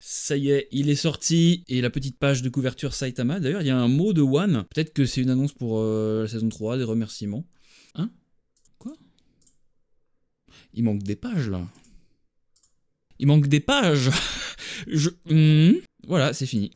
Ça y est, il est sorti, et la petite page de couverture Saitama, d'ailleurs il y a un mot de One, peut-être que c'est une annonce pour la saison 3, des remerciements. Hein? Quoi? Il manque des pages là. Il manque des pages. Voilà, c'est fini.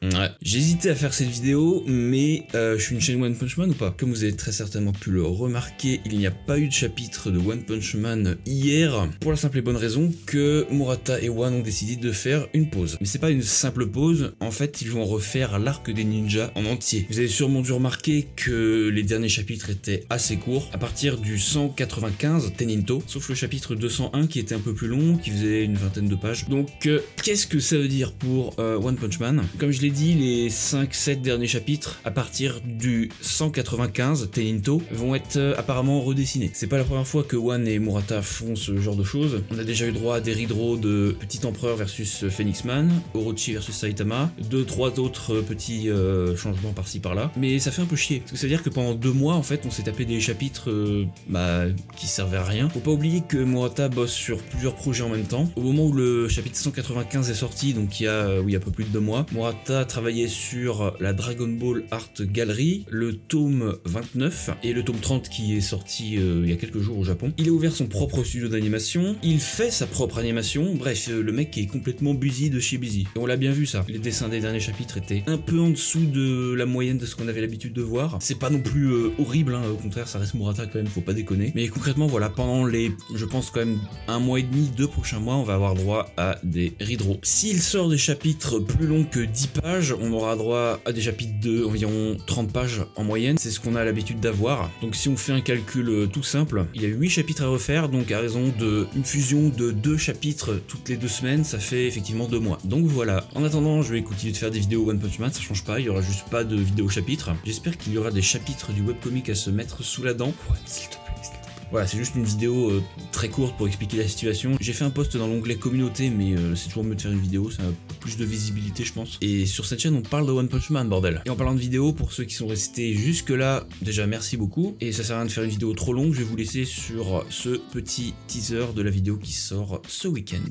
Ouais, j'hésitais à faire cette vidéo, mais je suis une chaîne One Punch Man ou pas? Comme vous avez très certainement pu le remarquer, il n'y a pas eu de chapitre de One Punch Man hier, pour la simple et bonne raison que Murata et One ont décidé de faire une pause. Mais c'est pas une simple pause, en fait ils vont refaire l'arc des ninjas en entier. Vous avez sûrement dû remarquer que les derniers chapitres étaient assez courts, à partir du 195 Teninto, sauf le chapitre 201 qui était un peu plus long, qui faisait une vingtaine de pages. Donc qu'est-ce que ça veut dire pour One Punch Man? Comme je l'ai dit, les 5-7 derniers chapitres, à partir du 195 Teninto, vont être apparemment redessinés. C'est pas la première fois que One et Murata font ce genre de choses. On a déjà eu droit à des Ridro de Petit Empereur versus Phoenix Man, Orochi versus Saitama, 2-3 autres petits changements par-ci par-là. Mais ça fait un peu chier, parce que ça veut dire que pendant 2 mois, en fait, on s'est tapé des chapitres qui servaient à rien. Faut pas oublier que Murata bosse sur plusieurs projets en même temps. Au moment où le chapitre 195 est sorti, donc il y a un peu plus de 2 mois, Murata travaillé sur la Dragon Ball Art Gallery, le tome 29 et le tome 30 qui est sorti il y a quelques jours au Japon. Il a ouvert son propre studio d'animation, il fait sa propre animation, bref, le mec est complètement busy de chez busy. Et on l'a bien vu ça, les dessins des derniers chapitres étaient un peu en dessous de la moyenne de ce qu'on avait l'habitude de voir. C'est pas non plus horrible, hein, au contraire ça reste Murata quand même, faut pas déconner. Mais concrètement voilà, pendant les, je pense quand même 1 mois et demi, 2 prochains mois, on va avoir droit à des Ridro. S'il sort des chapitres plus longs que 10 pages, on aura droit à des chapitres de environ 30 pages en moyenne, c'est ce qu'on a l'habitude d'avoir. Donc si on fait un calcul tout simple, il y a 8 chapitres à refaire, donc à raison d'une fusion de 2 chapitres toutes les 2 semaines, ça fait effectivement 2 mois. Donc voilà, en attendant je vais continuer de faire des vidéos One Punch Man, ça change pas, il y aura juste pas de vidéos chapitres. J'espère qu'il y aura des chapitres du webcomic à se mettre sous la dent. Ouais, s'il te plaît. Voilà, c'est juste une vidéo très courte pour expliquer la situation. J'ai fait un post dans l'onglet communauté, mais c'est toujours mieux de faire une vidéo, ça a plus de visibilité je pense. Et sur cette chaîne on parle de One Punch Man, bordel. Et en parlant de vidéo, pour ceux qui sont restés jusque là, déjà merci beaucoup. Et ça sert à rien de faire une vidéo trop longue, je vais vous laisser sur ce petit teaser de la vidéo qui sort ce week-end.